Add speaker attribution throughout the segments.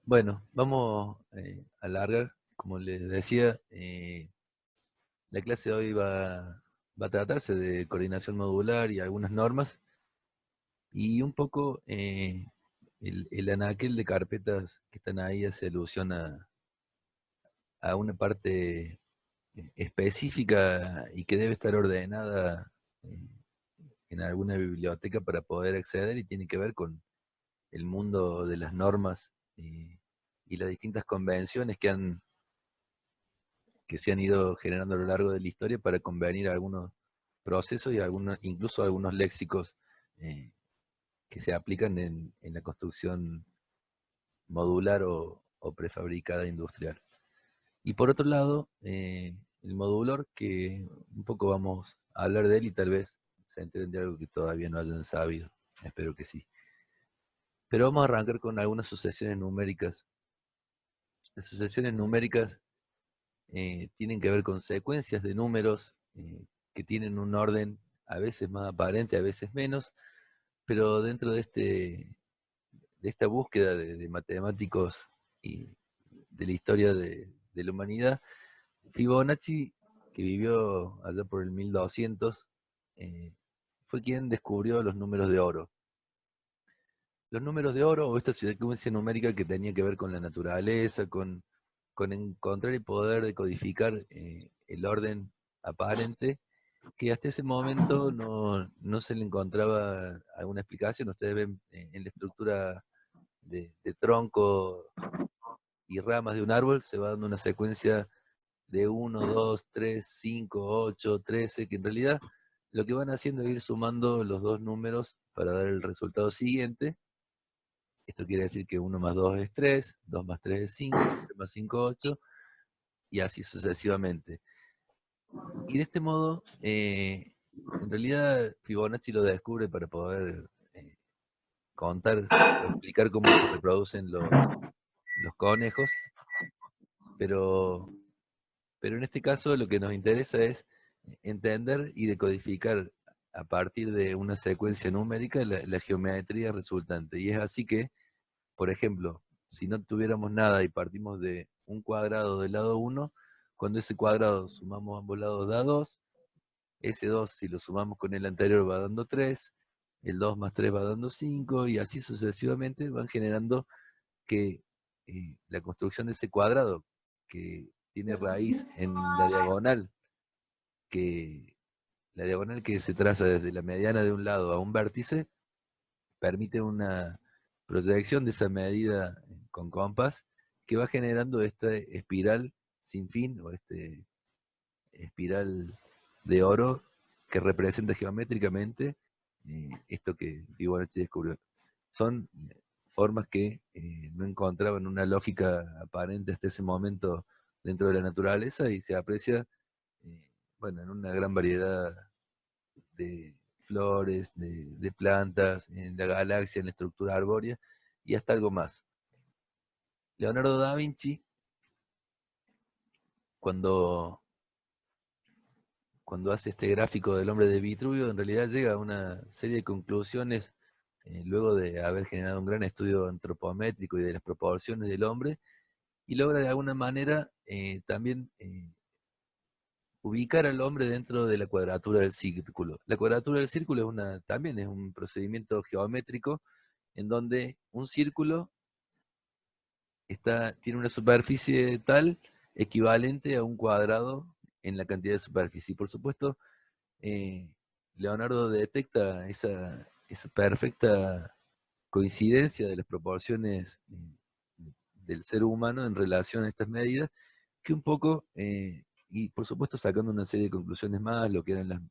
Speaker 1: Bueno, vamos a alargar, como les decía, la clase de hoy va a tratarse de coordinación modular y algunas normas, y un poco el anaquel de carpetas que están ahí hace alusión a una parte específica y que debe estar ordenada eh, en alguna biblioteca para poder acceder, y tiene que ver con el mundo de las normas y las distintas convenciones que se han ido generando a lo largo de la historia para convenir algunos procesos y incluso algunos léxicos eh, que se aplican en la construcción modular o prefabricada industrial. Y por otro lado, el modular, que un poco vamos a hablar de él y tal vez se enteren de algo que todavía no hayan sabido. Espero que sí. Pero vamos a arrancar con algunas sucesiones numéricas. Las sucesiones numéricas tienen que ver con secuencias de números que tienen un orden a veces más aparente, a veces menos, pero dentro de esta búsqueda de matemáticos y de la historia de la humanidad, Fibonacci, que vivió allá por el 1200, eh, fue quien descubrió los números de oro. Los números de oro, o esta secuencia numérica que tenía que ver con la naturaleza, con encontrar y poder decodificar el orden aparente, que hasta ese momento no se le encontraba alguna explicación. Ustedes ven en la estructura de tronco y ramas de un árbol, se va dando una secuencia de 1, 2, 3, 5, 8, 13, que en realidad lo que van haciendo es ir sumando los dos números para dar el resultado siguiente. Esto quiere decir que 1 más 2 es 3, 2 más 3 es 5, 3 más 5 es 8, y así sucesivamente. Y de este modo, en realidad Fibonacci lo descubre para poder contar o explicar cómo se reproducen los conejos, pero, pero en este caso lo que nos interesa es entender y decodificar a partir de una secuencia numérica la geometría resultante. Y es así que, por ejemplo, si no tuviéramos nada y partimos de un cuadrado del lado 1, cuando ese cuadrado sumamos ambos lados da 2, ese 2 si lo sumamos con el anterior va dando 3, el 2 más 3 va dando 5, y así sucesivamente van generando que la construcción de ese cuadrado, que tiene raíz en que, la diagonal que se traza desde la mediana de un lado a un vértice, permite una proyección de esa medida con compás que va generando esta espiral sin fin, o este espiral de oro que representa geométricamente esto que Fibonacci descubrió. Son formas que no encontraban una lógica aparente hasta ese momento dentro de la naturaleza, y se aprecia eh, bueno, en una gran variedad de flores, de plantas, en la galaxia, en la estructura arbórea y hasta algo más. Leonardo da Vinci, cuando, cuando hace este gráfico del hombre de Vitruvio, en realidad llega a una serie de conclusiones luego de haber generado un gran estudio antropométrico y de las proporciones del hombre, y logra de alguna manera también ubicar al hombre dentro de la cuadratura del círculo. La cuadratura del círculo también es un procedimiento geométrico en donde un círculo tiene una superficie tal equivalente a un cuadrado en la cantidad de superficie. Y por supuesto, eh, Leonardo detecta esa perfecta coincidencia de las proporciones del ser humano en relación a estas medidas, que un poco, y por supuesto sacando una serie de conclusiones más, lo que eran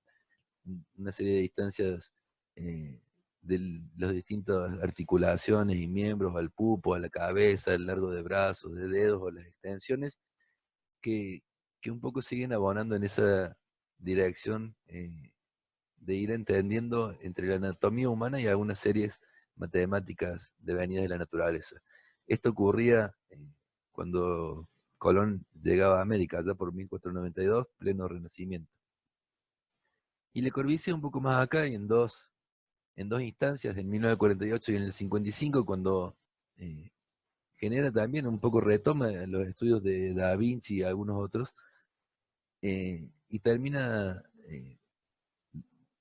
Speaker 1: una serie de distancias de las distintas articulaciones y miembros, al pupo, a la cabeza, el largo de brazos, de dedos o las extensiones, que, que un poco siguen abonando en esa dirección de ir entendiendo entre la anatomía humana y algunas series matemáticas devenidas de la naturaleza. Esto ocurría cuando Colón llegaba a América, ya por 1492, pleno Renacimiento. Y Le Corbusier un poco más acá, y en dos instancias, en 1948 y en el 55, cuando genera también un poco retoma los estudios de Da Vinci y algunos otros, y termina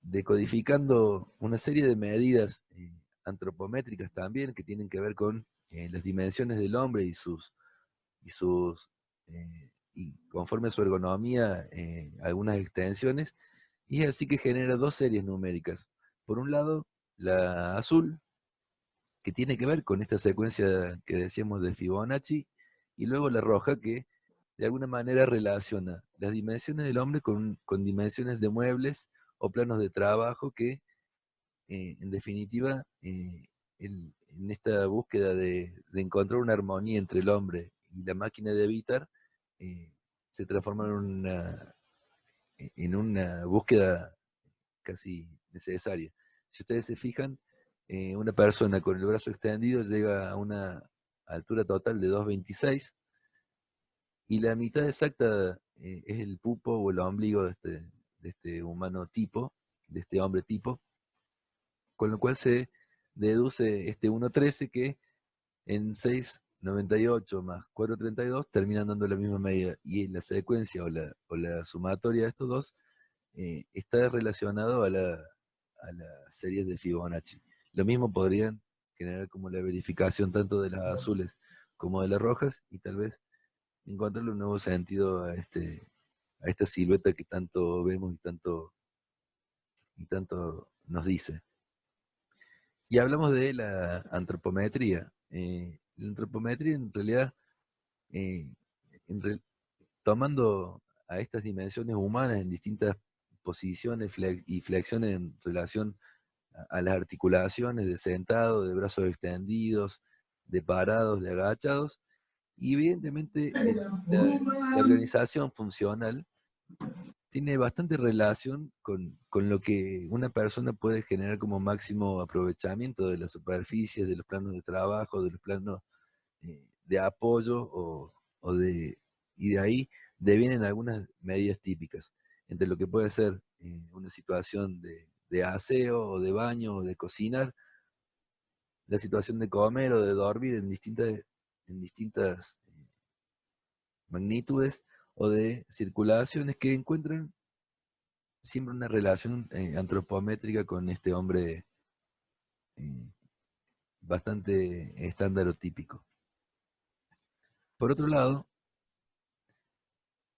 Speaker 1: decodificando una serie de medidas antropométricas también que tienen que ver con las dimensiones del hombre y sus y conforme a su ergonomía, algunas extensiones, y es así que genera dos series numéricas. Por un lado, la azul, que tiene que ver con esta secuencia que decíamos de Fibonacci, y luego la roja, que de alguna manera relaciona las dimensiones del hombre con dimensiones de muebles o planos de trabajo que, en definitiva, en esta búsqueda de encontrar una armonía entre el hombre y la máquina de evitar, eh, se transforma en una búsqueda casi necesaria. Si ustedes se fijan, una persona con el brazo extendido llega a una altura total de 2,26, y la mitad exacta es el pupo o el ombligo de este humano tipo, de este hombre tipo, con lo cual se deduce este 1,13 que en 6,98 más 4,32 terminan dando la misma medida, y en la secuencia o la sumatoria de estos dos está relacionado a las series de Fibonacci. Lo mismo podrían generar como la verificación tanto de las azules como de las rojas, y tal vez encontrarle un nuevo sentido a esta silueta que tanto vemos y tanto nos dice. Y hablamos de la antropometría. La antropometría en realidad, eh, en re- tomando a estas dimensiones humanas en distintas posiciones y flexiones en relación a las articulaciones de sentado, de brazos extendidos, de parados, de agachados, y evidentemente la organización funcional tiene bastante relación con lo que una persona puede generar como máximo aprovechamiento de las superficies, de los planos de trabajo, de los planos de apoyo, y de ahí devienen algunas medidas típicas, entre lo que puede ser una situación de aseo o de baño o de cocinar, la situación de comer o de dormir en distintas magnitudes, o de circulaciones que encuentran siempre una relación antropométrica con este hombre eh, bastante estándar o típico. Por otro lado,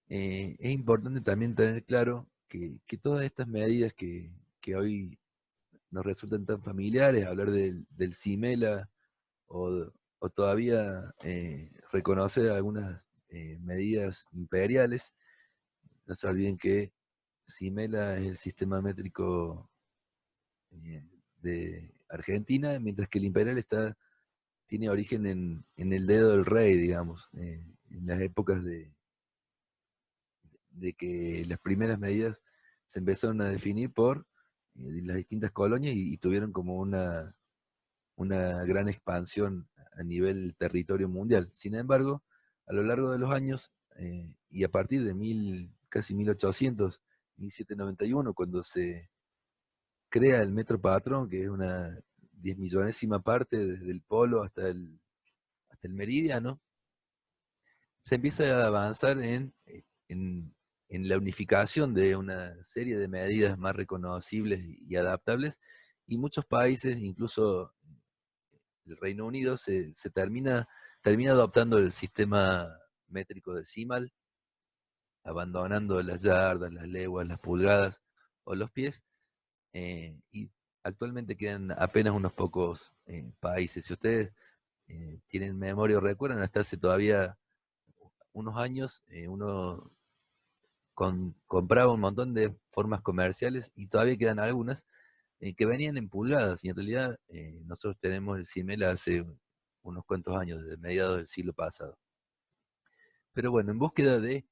Speaker 1: es importante también tener claro que todas estas medidas que hoy nos resultan tan familiares, hablar del CIMELA, o todavía reconocer algunas medidas imperiales. No se olviden que CIMELA es el sistema métrico eh, de Argentina, mientras que el imperial tiene origen en el dedo del rey, digamos, en las épocas de que las primeras medidas se empezaron a definir por las distintas colonias, y tuvieron como una gran expansión a nivel territorio mundial. Sin embargo, a lo largo de los años, y a partir de casi 1800, 1791, cuando se crea el metro patrón, que es una 10 millonésima parte desde el polo hasta el meridiano, se empieza a avanzar en, en la unificación de una serie de medidas más reconocibles y adaptables, y muchos países, incluso el Reino Unido, se termina adoptando el sistema métrico decimal, abandonando las yardas, las leguas, las pulgadas o los pies, y actualmente quedan apenas unos pocos países. Si ustedes tienen memoria o recuerdan, hasta hace todavía unos años, uno compraba un montón de formas comerciales, y todavía quedan algunas que venían en pulgadas, y en realidad nosotros tenemos el CIMEL hace unos cuantos años, desde mediados del siglo pasado. Pero bueno, en búsqueda de,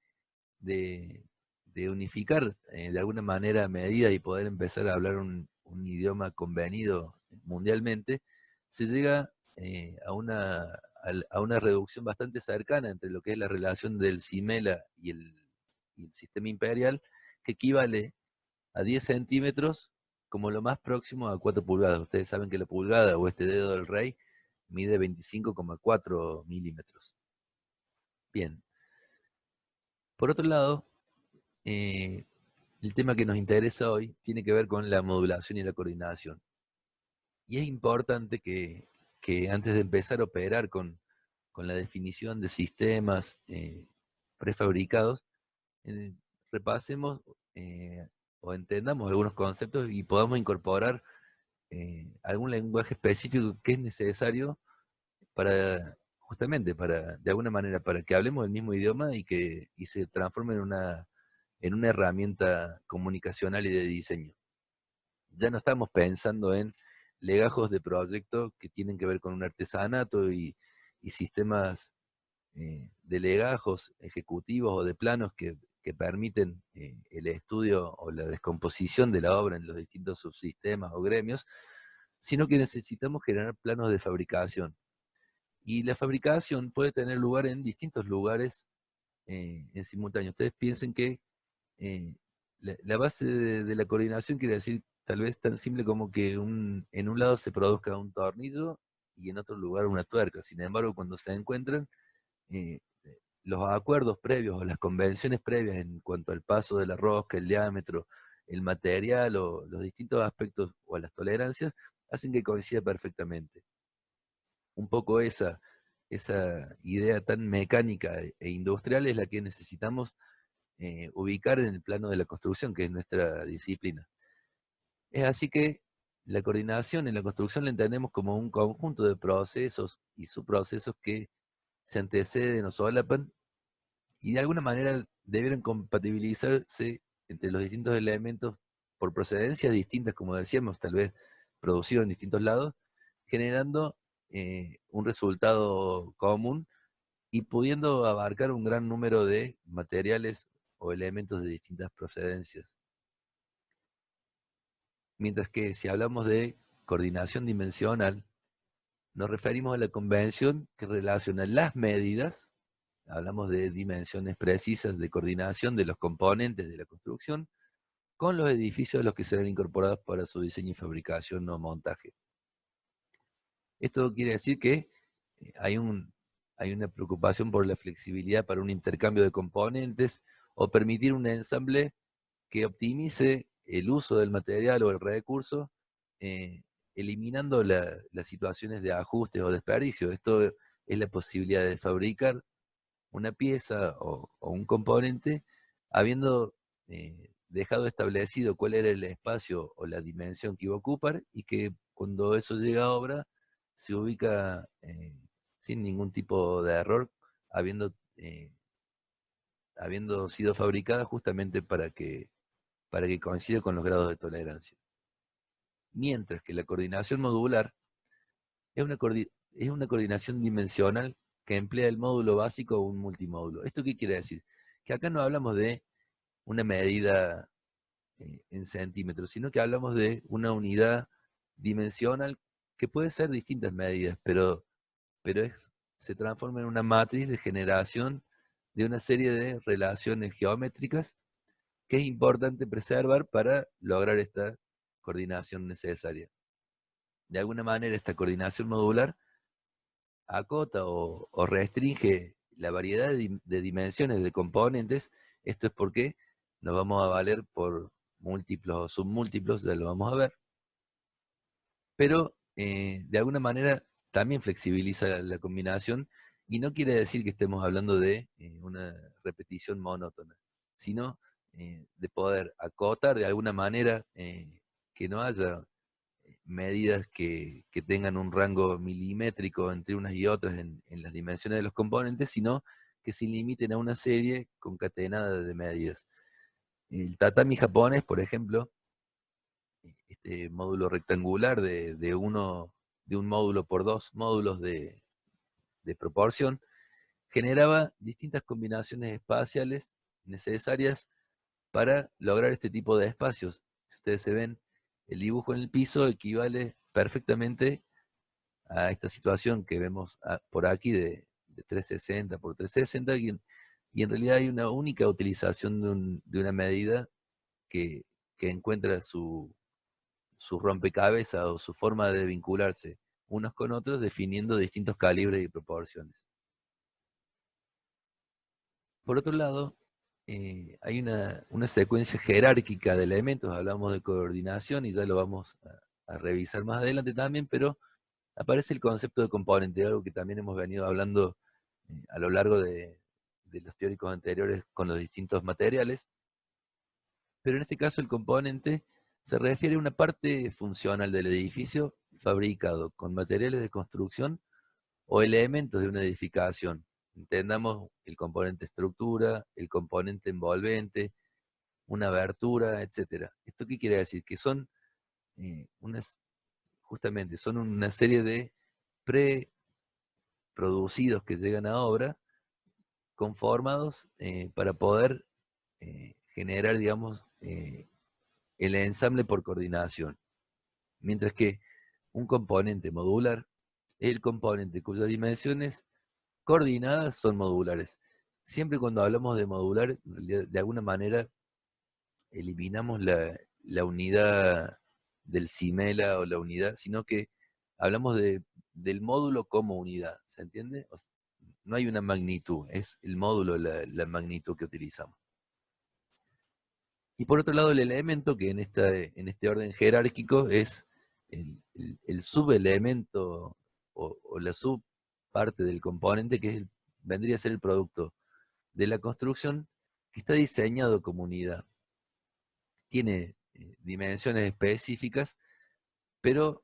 Speaker 1: de unificar de alguna manera medidas y poder empezar a hablar un idioma convenido mundialmente, se llega a una reducción bastante cercana entre lo que es la relación del CIMELA y el sistema imperial, que equivale a 10 centímetros como lo más próximo a 4 pulgadas. Ustedes saben que la pulgada, o este dedo del rey, mide 25,4 milímetros. Bien. Por otro lado, el tema que nos interesa hoy tiene que ver con la modulación y la coordinación. Y es importante que antes de empezar a operar con la definición de sistemas prefabricados, eh, repasemos o entendamos algunos conceptos y podamos incorporar algún lenguaje específico que es necesario para, justamente, de alguna manera, para que hablemos el mismo idioma y se transforme en una herramienta comunicacional y de diseño. Ya no estamos pensando en legajos de proyectos que tienen que ver con un artesanato y sistemas de legajos ejecutivos o de planos que permiten el estudio o la descomposición de la obra en los distintos subsistemas o gremios, sino que necesitamos generar planos de fabricación. Y la fabricación puede tener lugar en distintos lugares en simultáneo. Ustedes piensen que eh, la base de la coordinación quiere decir tal vez tan simple como que en un lado se produzca un tornillo y en otro lugar una tuerca. Sin embargo, cuando se encuentran, eh, los acuerdos previos o las convenciones previas en cuanto al paso de la rosca, el diámetro, el material o los distintos aspectos o las tolerancias hacen que coincida perfectamente. Un poco esa idea tan mecánica e industrial es la que necesitamos ubicar en el plano de la construcción, que es nuestra disciplina. Es así que la coordinación en la construcción la entendemos como un conjunto de procesos y subprocesos que se anteceden o solapan y de alguna manera debieron compatibilizarse entre los distintos elementos por procedencias distintas, como decíamos, tal vez producidos en distintos lados, generando un resultado común y pudiendo abarcar un gran número de materiales o elementos de distintas procedencias. Mientras que si hablamos de coordinación dimensional, nos referimos a la convención que relaciona las medidas, hablamos de dimensiones precisas de coordinación de los componentes de la construcción, con los edificios a los que serán incorporados para su diseño y fabricación o montaje. Esto quiere decir que hay una preocupación por la flexibilidad para un intercambio de componentes o permitir un ensamble que optimice el uso del material o el recurso, eh, eliminando las situaciones de ajustes o desperdicio. Esto es la posibilidad de fabricar una pieza o un componente habiendo dejado establecido cuál era el espacio o la dimensión que iba a ocupar y que cuando eso llega a obra se ubica sin ningún tipo de error, eh, habiendo sido fabricada justamente para que coincida con los grados de tolerancia. Mientras que la coordinación modular es una coordinación dimensional que emplea el módulo básico o un multimódulo. ¿Esto qué quiere decir? Que acá no hablamos de una medida en centímetros, sino que hablamos de una unidad dimensional que puede ser distintas medidas, pero se transforma en una matriz de generación de una serie de relaciones geométricas que es importante preservar para lograr esta coordinación necesaria. De alguna manera, esta coordinación modular acota o restringe la variedad de dimensiones de componentes. Esto es porque nos vamos a valer por múltiplos o submúltiplos, ya lo vamos a ver, pero de alguna manera también flexibiliza la combinación y no quiere decir que estemos hablando de una repetición monótona, sino de poder acotar de alguna manera que no haya medidas que tengan un rango milimétrico entre unas y otras en las dimensiones de los componentes, sino que se limiten a una serie concatenada de medidas. El tatami japonés, por ejemplo, este módulo rectangular de un módulo por dos módulos de proporción, generaba distintas combinaciones espaciales necesarias para lograr este tipo de espacios. Si ustedes se ven, el dibujo en el piso equivale perfectamente a esta situación que vemos por aquí de 360 por 360 y en realidad hay una única utilización de una medida que encuentra su rompecabezas o su forma de vincularse unos con otros, definiendo distintos calibres y proporciones. Por otro lado, hay una secuencia jerárquica de elementos, hablamos de coordinación y ya lo vamos a revisar más adelante también, pero aparece el concepto de componente, algo que también hemos venido hablando a lo largo de los teóricos anteriores con los distintos materiales, pero en este caso el componente se refiere a una parte funcional del edificio fabricado con materiales de construcción o elementos de una edificación. Entendamos el componente estructura, el componente envolvente, una abertura, etc. ¿Esto qué quiere decir? Que son justamente son una serie de preproducidos que llegan a obra conformados para poder generar, digamos, el ensamble por coordinación. Mientras que un componente modular es el componente cuyas dimensiones coordinadas son modulares. Siempre cuando hablamos de modular, de alguna manera eliminamos la unidad del CIMELA o la unidad, sino que hablamos del módulo como unidad, ¿se entiende? O sea, no hay una magnitud, es el módulo la magnitud que utilizamos. Y por otro lado, el elemento, que en este orden jerárquico es el subelemento o la subparte del componente, que vendría a ser el producto de la construcción, que está diseñado como unidad. Tiene dimensiones específicas, pero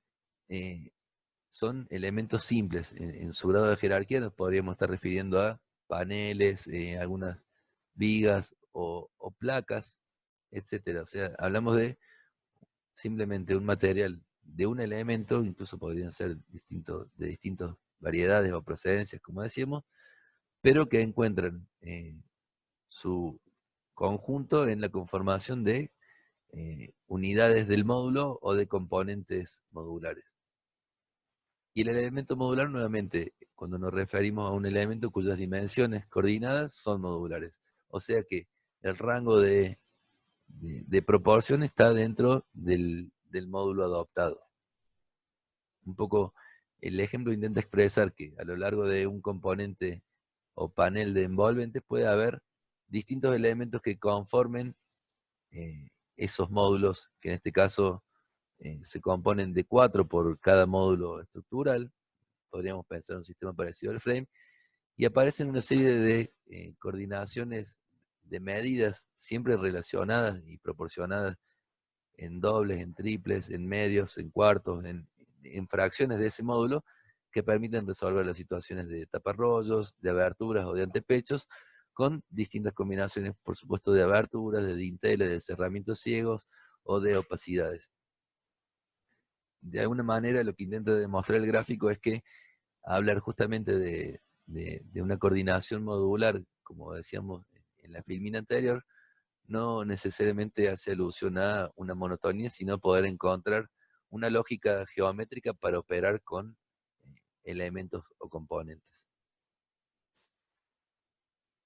Speaker 1: son elementos simples. En su grado de jerarquía nos podríamos estar refiriendo a paneles, algunas vigas o placas, etcétera. O sea, hablamos de simplemente un material de un elemento, incluso podrían ser de distintas variedades o procedencias, como decíamos, pero que encuentran su conjunto en la conformación de unidades del módulo o de componentes modulares. Y el elemento modular, nuevamente, cuando nos referimos a un elemento cuyas dimensiones coordinadas son modulares. O sea que el rango de proporción está dentro del módulo adoptado. Un poco el ejemplo intenta expresar que a lo largo de un componente o panel de envolventes puede haber distintos elementos que conformen esos módulos, que en este caso se componen de 4 por cada módulo estructural. Podríamos pensar en un sistema parecido al frame, y aparecen una serie de coordinaciones de medidas siempre relacionadas y proporcionadas en dobles, en triples, en medios, en cuartos, en fracciones de ese módulo, que permiten resolver las situaciones de taparrollos, de aberturas o de antepechos, con distintas combinaciones, por supuesto, de aberturas, de dinteles, de cerramientos ciegos o de opacidades. De alguna manera, lo que intenta demostrar el gráfico es que hablar justamente de una coordinación modular, como decíamos en la filmina anterior, no necesariamente hace alusión a una monotonía, sino poder encontrar una lógica geométrica para operar con elementos o componentes.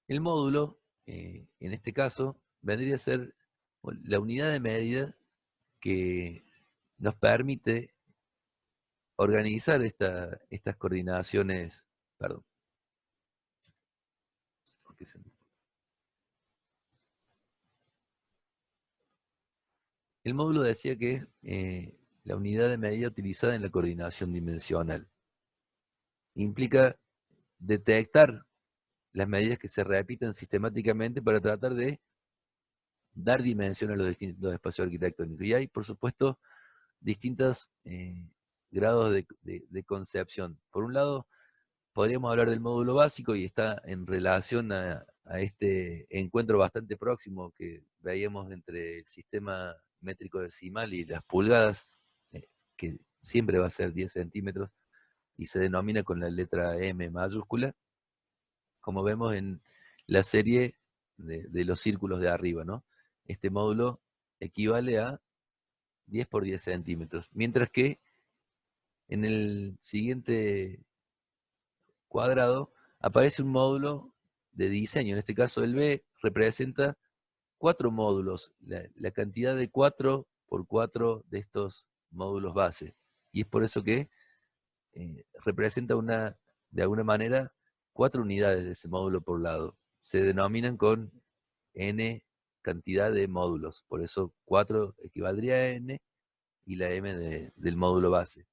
Speaker 1: El módulo, en este caso, vendría a ser la unidad de medida que nos permite organizar estas coordinaciones. Perdón. El módulo decía que es la unidad de medida utilizada en la coordinación dimensional. Implica detectar las medidas que se repiten sistemáticamente para tratar de dar dimensión a los distintos espacios arquitectónicos. Y hay, por supuesto, distintos grados de concepción. Por un lado, podríamos hablar del módulo básico, y está en relación a este encuentro bastante próximo que veíamos entre el sistema métrico decimal y las pulgadas, que siempre va a ser 10 centímetros, y se denomina con la letra M mayúscula, como vemos en la serie de los círculos de arriba, ¿no? Este módulo equivale a 10 por 10 centímetros, mientras que en el siguiente cuadrado aparece un módulo de diseño. En este caso el B representa 4 módulos, la cantidad de 4 por 4 de estos módulos base. Y es por eso que representa de alguna manera 4 unidades de ese módulo por lado. Se denominan con n cantidad de módulos, por eso 4 equivaldría a n y la m del módulo base.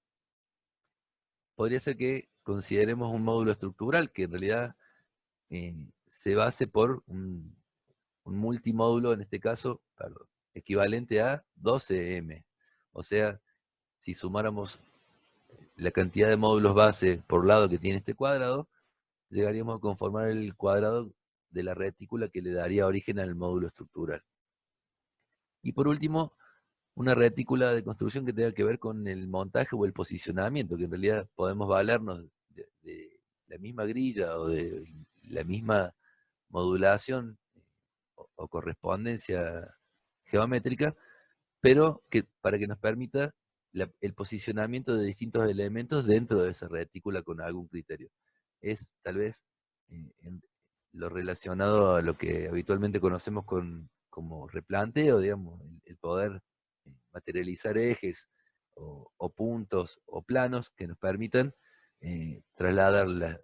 Speaker 1: Podría ser que consideremos un módulo estructural que en realidad se base por un multimódulo, en este caso, equivalente a 12m. O sea, si sumáramos la cantidad de módulos base por lado que tiene este cuadrado, llegaríamos a conformar el cuadrado de la retícula que le daría origen al módulo estructural. Y por último, una retícula de construcción que tenga que ver con el montaje o el posicionamiento, que en realidad podemos valernos de la misma grilla o de la misma modulación o correspondencia geométrica, pero que para que nos permita el posicionamiento de distintos elementos dentro de esa retícula con algún criterio. Es tal vez lo relacionado a lo que habitualmente conocemos como replanteo, digamos, el poder materializar ejes o puntos o planos que nos permitan trasladar las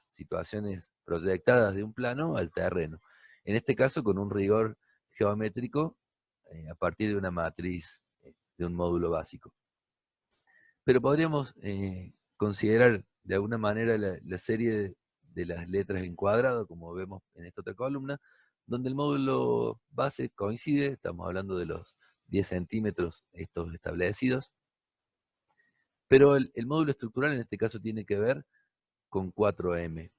Speaker 1: situaciones proyectadas de un plano al terreno. En este caso con un rigor geométrico a partir de una matriz de un módulo básico. Pero podríamos considerar de alguna manera la serie de las letras en cuadrado, como vemos en esta otra columna, donde el módulo base coincide, estamos hablando de los 10 centímetros estos establecidos, pero el módulo estructural en este caso tiene que ver con 4M.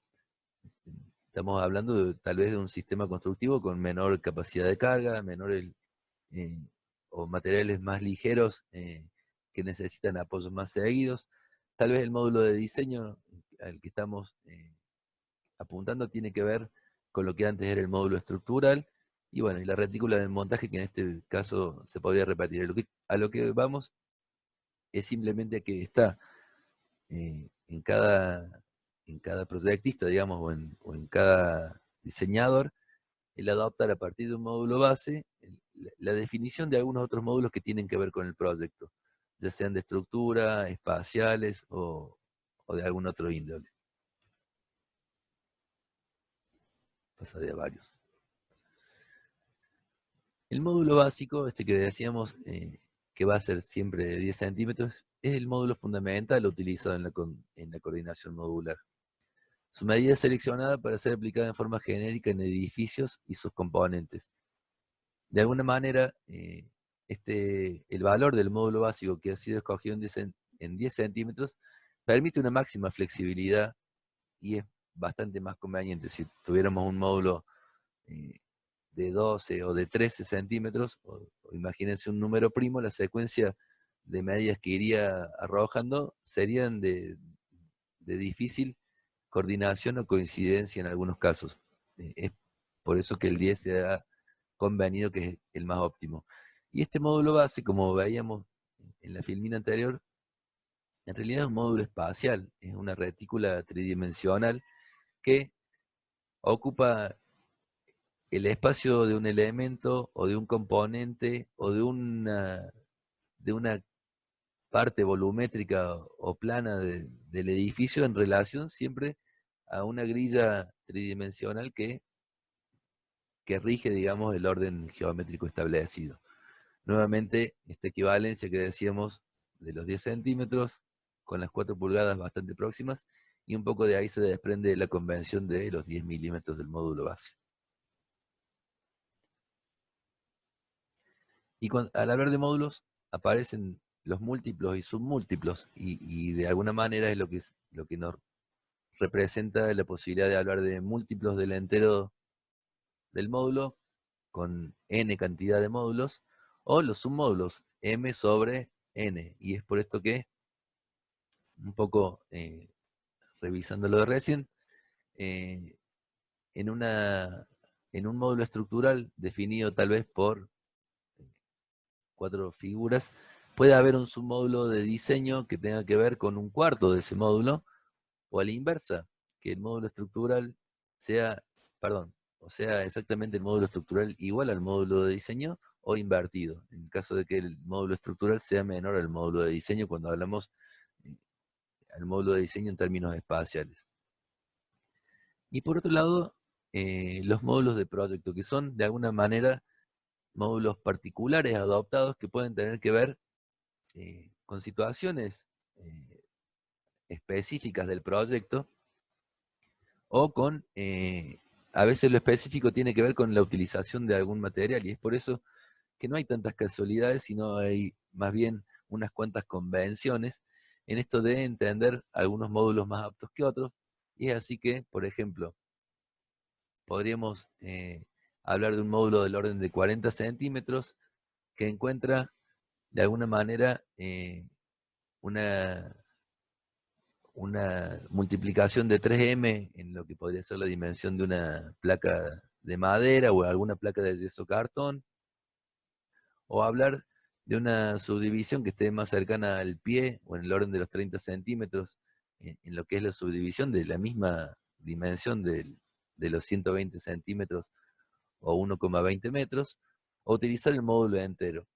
Speaker 1: Estamos hablando tal vez de un sistema constructivo con menor capacidad de carga, o materiales más ligeros que necesitan apoyos más seguidos. Tal vez el módulo de diseño al que estamos apuntando tiene que ver con lo que antes era el módulo estructural, y bueno, y la retícula de montaje, que en este caso se podría repetir. A lo que vamos es simplemente que está en cada proyectista, digamos, o en cada diseñador, el adoptar a partir de un módulo base la definición de algunos otros módulos que tienen que ver con el proyecto, ya sean de estructura, espaciales o de algún otro índole. Pasaría a varios. El módulo básico, este que decíamos que va a ser siempre de 10 centímetros, es el módulo fundamental utilizado en la coordinación modular. Su medida es seleccionada para ser aplicada en forma genérica en edificios y sus componentes. De alguna manera, el valor del módulo básico que ha sido escogido en 10 centímetros permite una máxima flexibilidad y es bastante más conveniente. Si tuviéramos un módulo de 12 o de 13 centímetros, o imagínense un número primo, la secuencia de medidas que iría arrojando serían de difícil coordinación o coincidencia en algunos casos. Es por eso que el 10 se ha convenido que es el más óptimo. Y este módulo base, como veíamos en la filmina anterior, en realidad es un módulo espacial, es una retícula tridimensional que ocupa el espacio de un elemento o de un componente o de una parte volumétrica o plana del edificio en relación siempre a una grilla tridimensional que rige, digamos, el orden geométrico establecido. Nuevamente, esta equivalencia que decíamos de los 10 centímetros, con las 4 pulgadas bastante próximas, y un poco de ahí se desprende la convención de los 10 milímetros del módulo base. Y al hablar de módulos, aparecen los múltiplos y submúltiplos, y de alguna manera es lo que nos representa la posibilidad de hablar de múltiplos del entero del módulo, con n cantidad de módulos, o los submódulos, m sobre n. Y es por esto que, un poco revisando lo de recién, en, en un módulo estructural definido tal vez por 4 figuras, puede haber un submódulo de diseño que tenga que ver con un cuarto de ese módulo, o a la inversa, que el módulo estructural sea, o sea exactamente el módulo estructural igual al módulo de diseño o invertido, en el caso de que el módulo estructural sea menor al módulo de diseño cuando hablamos al módulo de diseño en términos espaciales. Y por otro lado, los módulos de proyecto, que son de alguna manera módulos particulares adoptados que pueden tener que ver con situaciones específicas del proyecto, o con, a veces lo específico tiene que ver con la utilización de algún material, y es por eso que no hay tantas casualidades, sino hay más bien unas cuantas convenciones en esto de entender algunos módulos más aptos que otros, y es así que, por ejemplo, podríamos hablar de un módulo del orden de 40 centímetros que encuentra de alguna manera una, una multiplicación de 3M en lo que podría ser la dimensión de una placa de madera o alguna placa de yeso cartón, o hablar de una subdivisión que esté más cercana al pie o en el orden de los 30 centímetros, en lo que es la subdivisión de la misma dimensión de los 120 centímetros o 1,20 metros, o utilizar el módulo entero.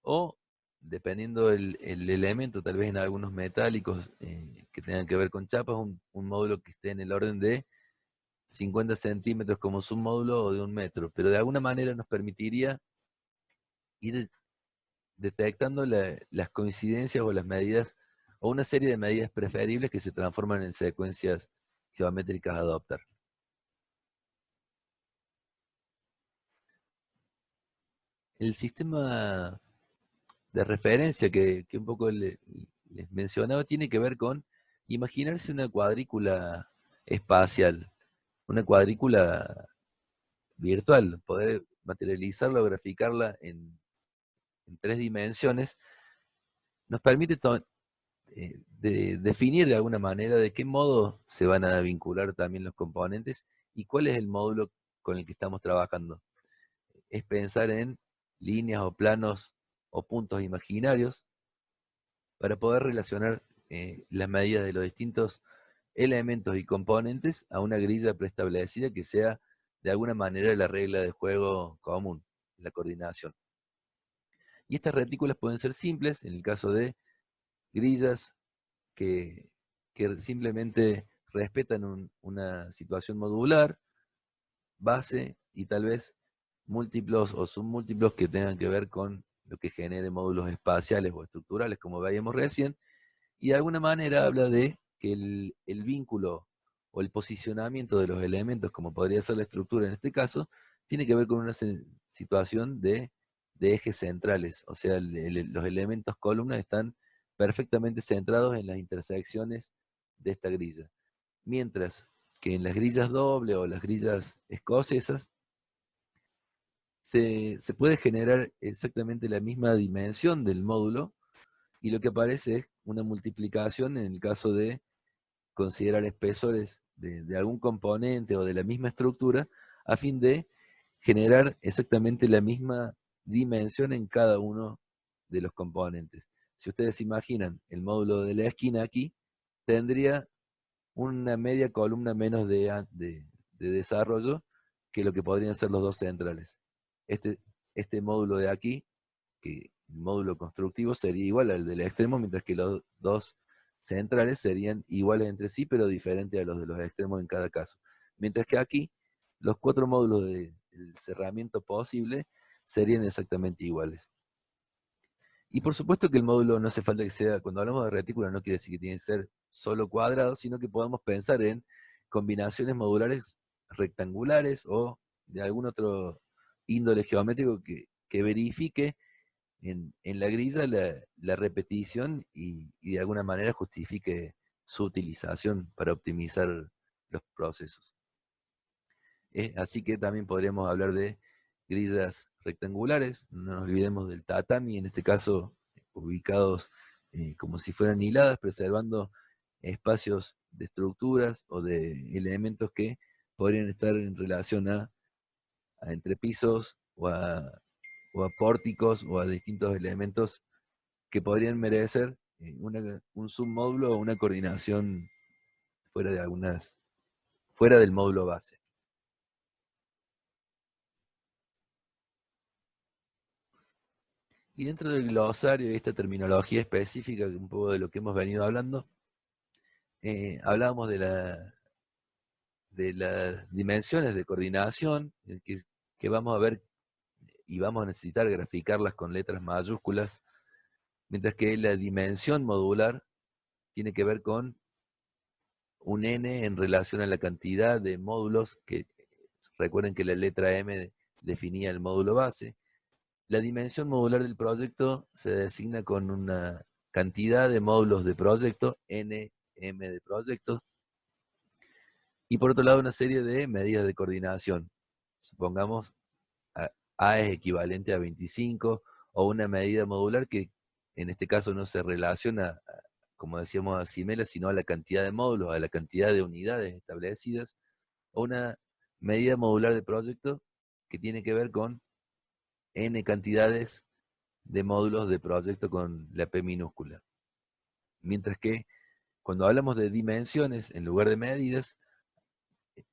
Speaker 1: O, dependiendo el elemento, tal vez en algunos metálicos que tengan que ver con chapas, un módulo que esté en el orden de 50 centímetros como submódulo o de 1 metro, pero de alguna manera nos permitiría ir detectando las coincidencias o las medidas, o una serie de medidas preferibles que se transforman en secuencias geométricas a adoptar. El sistema de referencia que un poco les mencionaba tiene que ver con imaginarse una cuadrícula espacial, una cuadrícula virtual, poder materializarla o graficarla en 3 dimensiones, nos permite definir de alguna manera de qué modo se van a vincular también los componentes y cuál es el módulo con el que estamos trabajando. Es pensar en líneas o planos o puntos imaginarios para poder relacionar las medidas de los distintos elementos y componentes a una grilla preestablecida que sea de alguna manera la regla de juego común, la coordinación. Y estas retículas pueden ser simples, en el caso de grillas que, que simplemente respetan una situación modular, base y tal vez múltiplos o submúltiplos que tengan que ver con lo que genere módulos espaciales o estructurales, como veíamos recién, y de alguna manera habla de que el vínculo o el posicionamiento de los elementos, como podría ser la estructura en este caso, tiene que ver con una situación de ejes centrales, o sea, los elementos columnas están perfectamente centrados en las intersecciones de esta grilla. Mientras que en las grillas doble o las grillas escocesas se puede generar exactamente la misma dimensión del módulo, y lo que aparece es una multiplicación en el caso de considerar espesores de algún componente o de la misma estructura, a fin de generar exactamente la misma dimensión en cada uno de los componentes. Si ustedes imaginan el módulo de la esquina aquí, tendría una media columna menos de desarrollo que lo que podrían ser los dos centrales. Este módulo de aquí, que el módulo constructivo sería igual al del extremo, mientras que los dos centrales serían iguales entre sí, pero diferentes a los de los extremos en cada caso. Mientras que aquí, los 4 módulos del cerramiento posible serían exactamente iguales. Y por supuesto que el módulo no hace falta que sea, cuando hablamos de retícula no quiere decir que tiene que ser solo cuadrado, sino que podemos pensar en combinaciones modulares rectangulares o de algún otro índole geométrico que verifique en la grilla la repetición y de alguna manera justifique su utilización para optimizar los procesos. Así que también podríamos hablar de grillas rectangulares, no nos olvidemos del tatami, en este caso ubicados como si fueran hiladas, preservando espacios de estructuras o de elementos que podrían estar en relación a entrepisos o a pórticos o a distintos elementos que podrían merecer un submódulo o una coordinación fuera del módulo base. Y dentro del glosario y esta terminología específica, un poco de lo que hemos venido hablando, hablábamos de las dimensiones de coordinación que vamos a ver y vamos a necesitar graficarlas con letras mayúsculas, mientras que la dimensión modular tiene que ver con un n en relación a la cantidad de módulos, que recuerden que la letra m definía el módulo base. La dimensión modular del proyecto se designa con una cantidad de módulos de proyecto, n, m de proyecto, y por otro lado una serie de medidas de coordinación. Supongamos A es equivalente a 25, o una medida modular que en este caso no se relaciona, como decíamos, a Simela, sino a la cantidad de módulos, a la cantidad de unidades establecidas, o una medida modular de proyecto que tiene que ver con n cantidades de módulos de proyecto con la P minúscula. Mientras que cuando hablamos de dimensiones en lugar de medidas,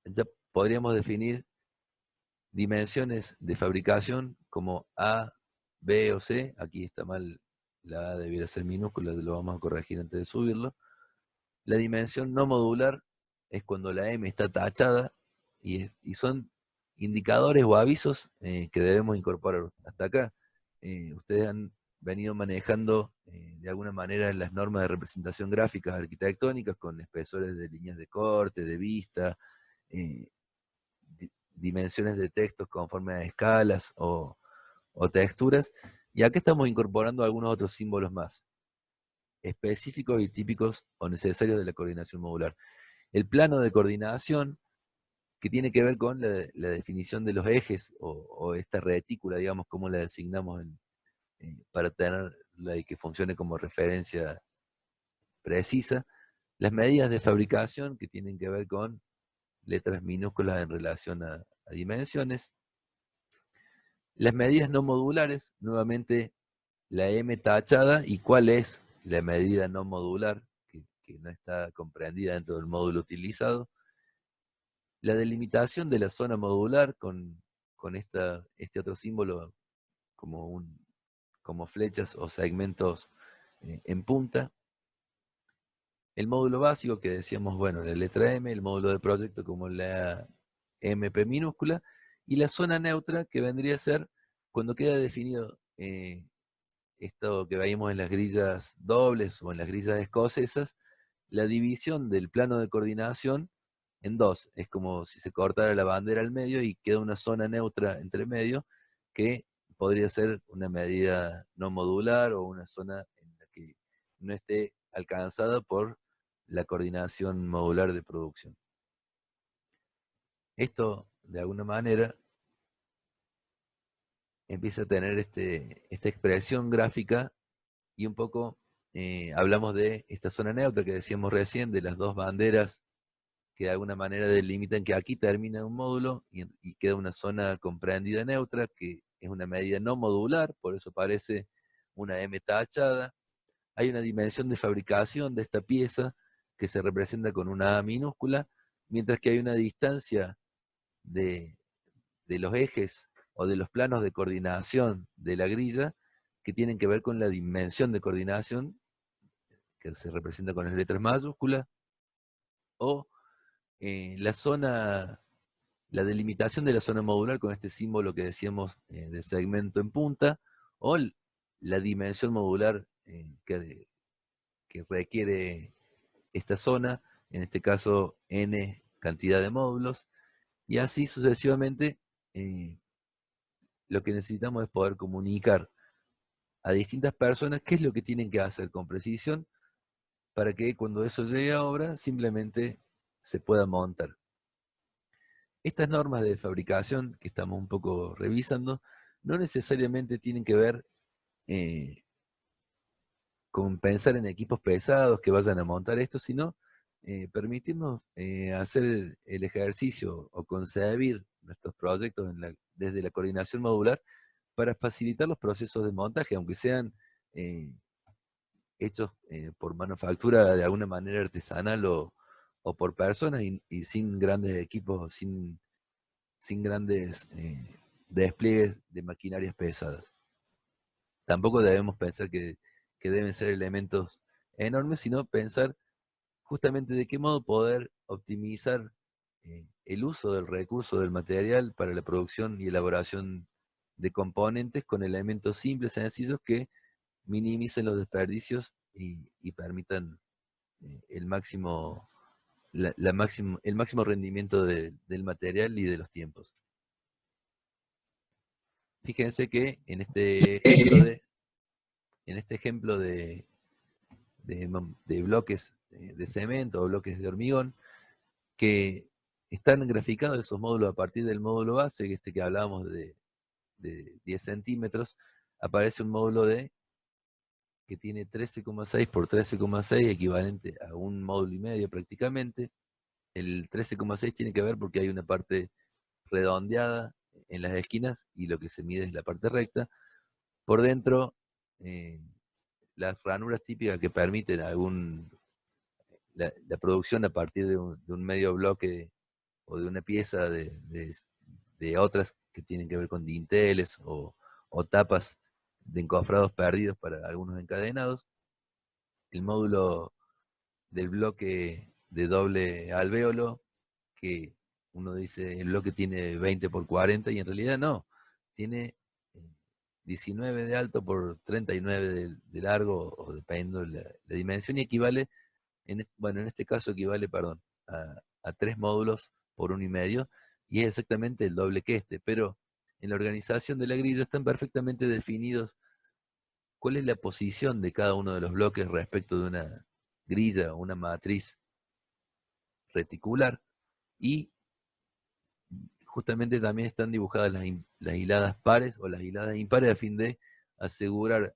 Speaker 1: ya podríamos definir dimensiones de fabricación como A, B o C. Aquí está mal, la A debiera ser minúscula, lo vamos a corregir antes de subirlo. La dimensión no modular es cuando la M está tachada y son indicadores o avisos que debemos incorporar. Hasta acá, ustedes han venido manejando de alguna manera las normas de representación gráficas arquitectónicas con espesores de líneas de corte, de vista, dimensiones de textos conforme a escalas o texturas. Y acá estamos incorporando algunos otros símbolos más, específicos y típicos o necesarios de la coordinación modular. El plano de coordinación, que tiene que ver con la definición de los ejes o esta retícula, digamos, cómo la designamos para tenerla y que funcione como referencia precisa. Las medidas de fabricación, que tienen que ver con letras minúsculas en relación a dimensiones. Las medidas no modulares, nuevamente la M tachada, y cuál es la medida no modular, que no está comprendida dentro del módulo utilizado. La delimitación de la zona modular con este otro símbolo como flechas o segmentos en punta. El módulo básico que decíamos, bueno, la letra M, el módulo de proyecto como la MP minúscula, y la zona neutra que vendría a ser cuando queda definido esto que veíamos en las grillas dobles o en las grillas escocesas, la división del plano de coordinación en dos. Es como si se cortara la bandera al medio y queda una zona neutra entre medio que podría ser una medida no modular o una zona en la que no esté alcanzada por la coordinación modular de producción. Esto, de alguna manera, empieza a tener esta expresión gráfica y un poco hablamos de esta zona neutra que decíamos recién, de las dos banderas que de alguna manera delimitan que aquí termina un módulo y queda una zona comprendida neutra, que es una medida no modular, por eso parece una M tachada. Hay una dimensión de fabricación de esta pieza que se representa con una A minúscula, mientras que hay una distancia de los ejes o de los planos de coordinación de la grilla que tienen que ver con la dimensión de coordinación, que se representa con las letras mayúsculas, o la zona, la delimitación de la zona modular con este símbolo que decíamos de segmento en punta, o la dimensión modular que requiere esta zona, en este caso n cantidad de módulos, y así sucesivamente. Lo que necesitamos es poder comunicar a distintas personas qué es lo que tienen que hacer con precisión para que cuando eso llegue a obra simplemente se pueda montar. Estas normas de fabricación que estamos un poco revisando no necesariamente tienen que ver con pensar en equipos pesados que vayan a montar esto, sino permitirnos hacer el ejercicio o concebir nuestros proyectos desde la coordinación modular para facilitar los procesos de montaje, aunque sean hechos por manufactura de alguna manera artesanal o por personas y sin grandes equipos, sin grandes despliegues de maquinarias pesadas. tampoco debemos pensar que deben ser elementos enormes, sino pensar justamente de qué modo poder optimizar el uso del recurso del material para la producción y elaboración de componentes con elementos simples, sencillos, que minimicen los desperdicios y permitan el máximo, el máximo rendimiento del material y de los tiempos. Fíjense que en este ejemplo de bloques de cemento o bloques de hormigón, que están graficados esos módulos a partir del módulo base, que hablábamos de 10 centímetros, aparece un módulo que tiene 13,6 por 13,6, equivalente a un módulo y medio prácticamente. El 13,6 tiene que ver porque hay una parte redondeada en las esquinas y lo que se mide es la parte recta. Por dentro, las ranuras típicas que permiten la producción a partir de un medio bloque o de una pieza de otras que tienen que ver con dinteles o tapas de encofrados perdidos para algunos encadenados. El módulo del bloque de doble alvéolo, que uno dice el bloque tiene 20 por 40 y en realidad no, tiene 19 de alto por 39 de largo, o dependiendo la dimensión, y equivale, bueno, en este caso equivale, perdón, a 3 módulos por 1,5, y es exactamente el doble que este, pero en la organización de la grilla están perfectamente definidos cuál es la posición de cada uno de los bloques respecto de una grilla o una matriz reticular, y justamente también están dibujadas las hiladas pares o las hiladas impares a fin de asegurar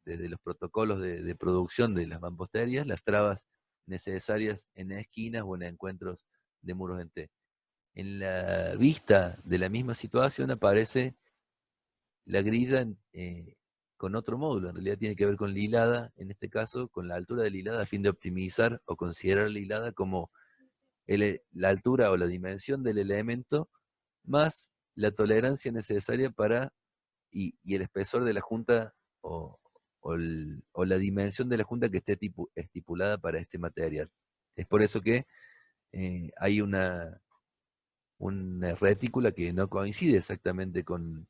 Speaker 1: desde los protocolos de producción de las mamposterías las trabas necesarias en esquinas o en encuentros de muros en T. En la vista de la misma situación aparece la grilla con otro módulo. En realidad tiene que ver con la hilada, en este caso con la altura de la hilada, a fin de optimizar o considerar la hilada como la altura o la dimensión del elemento más la tolerancia necesaria para y el espesor de la junta o la dimensión de la junta que esté estipulada para este material. Es por eso que hay una retícula que no coincide exactamente con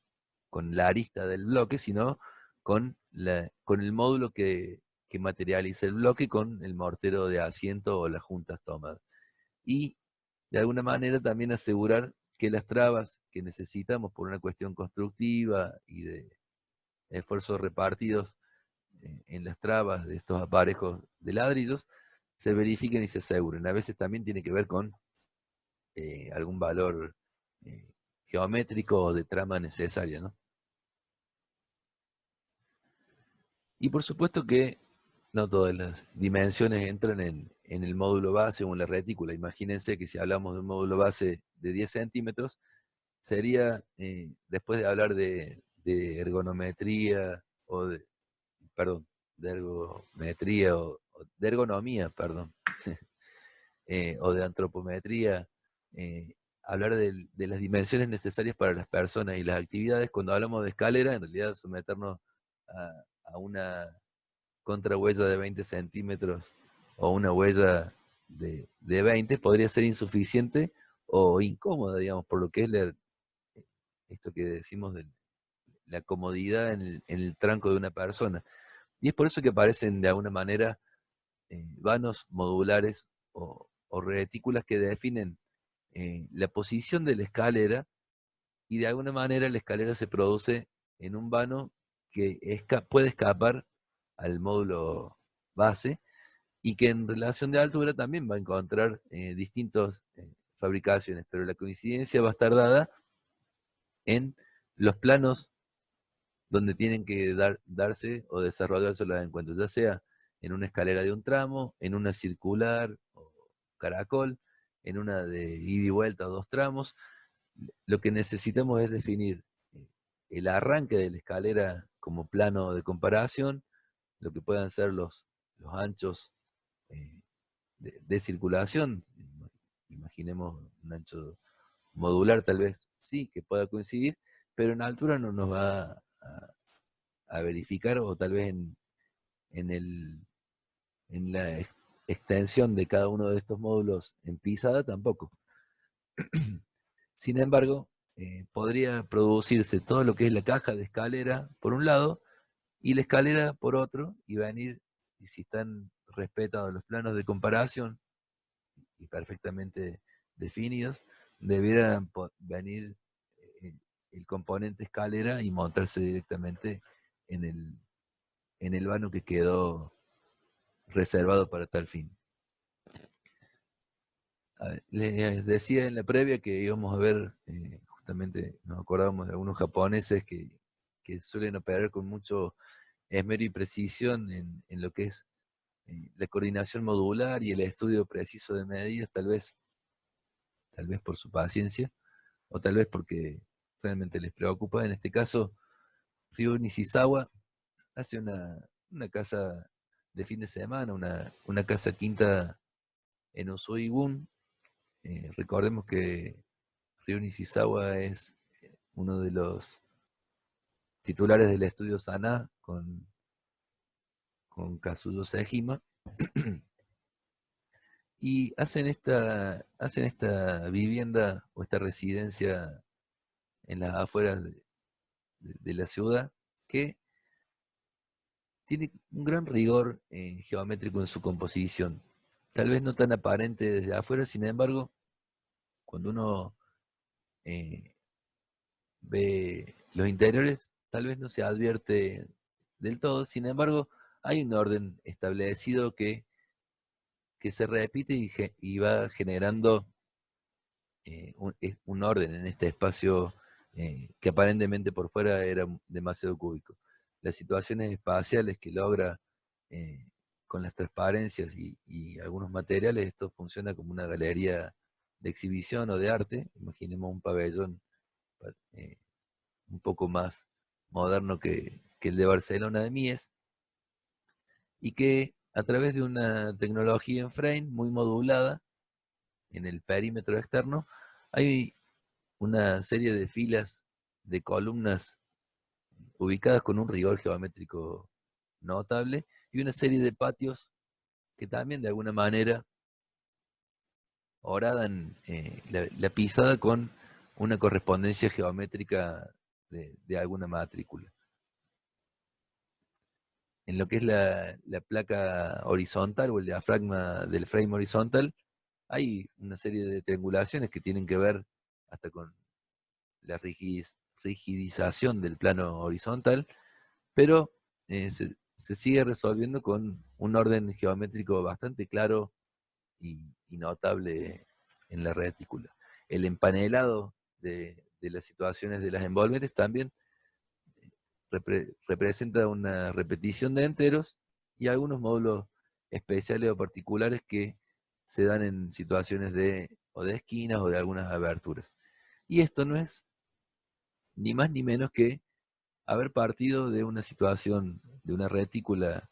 Speaker 1: la arista del bloque, sino con el módulo que materializa el bloque con el mortero de asiento o las juntas tomadas. Y de alguna manera también asegurar que las trabas que necesitamos por una cuestión constructiva y de esfuerzos repartidos en las trabas de estos aparejos de ladrillos se verifiquen y se aseguren. A veces también tiene que ver con algún valor eh, geométrico o de trama necesaria, ¿no? Y por supuesto que no todas las dimensiones entran en el módulo base o en la retícula. Imagínense que si hablamos de un módulo base de 10 centímetros, sería, después de hablar de ergonometría, perdón, de ergometría o de ergonomía, perdón, o de antropometría, hablar de las dimensiones necesarias para las personas y las actividades. Cuando hablamos de escalera, en realidad someternos a una contrahuella de 20 centímetros o una huella de 20 podría ser insuficiente o incómoda, digamos, por lo que es esto que decimos de la comodidad en el tranco de una persona. Y es por eso que aparecen de alguna manera vanos modulares o retículas que definen la posición de la escalera, y de alguna manera la escalera se produce en un vano que puede escapar al módulo base y que en relación de altura también va a encontrar distintas fabricaciones, pero la coincidencia va a estar dada en los planos donde tienen que darse o desarrollarse los encuentros, ya sea en una escalera de un tramo, en una circular o caracol, en una de ida y vuelta o 2 tramos. Lo que necesitamos es definir el arranque de la escalera como plano de comparación, lo que puedan ser los anchos eh, de circulación. Imaginemos un ancho modular tal vez, sí, que pueda coincidir, pero en altura no nos va a verificar, o tal vez en, en la extensión de cada uno de estos módulos en pisada tampoco. Sin embargo, podría producirse todo lo que es la caja de escalera por un lado y la escalera por otro, y venir, y si están respetados los planos de comparación y perfectamente definidos, debiera venir el componente escalera y montarse directamente en el vano que quedó reservado para tal fin. Les decía en la previa que íbamos a ver, justamente nos acordábamos de algunos japoneses que suelen operar con mucho esmero y precisión en lo que es la coordinación modular y el estudio preciso de medidas, tal vez por su paciencia, o tal vez porque realmente les preocupa. En este caso, Ryo Nishizawa hace una casa de fin de semana, una casa quinta en Usui-gun. Recordemos que Ryo Nishizawa es uno de los titulares del estudio Sana con Kazuyo Sejima. Y hacen esta vivienda o esta residencia en las afueras de la ciudad, que tiene un gran rigor geométrico en su composición. Tal vez no tan aparente desde afuera, sin embargo, cuando uno ve los interiores, tal vez no se advierte del todo. Sin embargo, hay un orden establecido que se repite y va generando un orden en este espacio que aparentemente por fuera era demasiado cúbico. Las situaciones espaciales que logra con las transparencias y algunos materiales, esto funciona como una galería de exhibición o de arte. Imaginemos un pabellón eh, un poco más moderno que el de Barcelona de Mies, y que a través de una tecnología en frame muy modulada en el perímetro externo, hay una serie de filas de columnas ubicadas con un rigor geométrico notable, y una serie de patios que también de alguna manera horadan la pisada con una correspondencia geométrica de alguna matrícula. En lo que es la placa horizontal o el diafragma del frame horizontal, hay una serie de triangulaciones que tienen que ver hasta con la rigidización del plano horizontal, pero se sigue resolviendo con un orden geométrico bastante claro y notable en la retícula. El empanelado de las situaciones de las envolventes también representa una repetición de enteros y algunos módulos especiales o particulares que se dan en situaciones o de esquinas o de algunas aberturas. Y esto no es ni más ni menos que haber partido de una situación de una retícula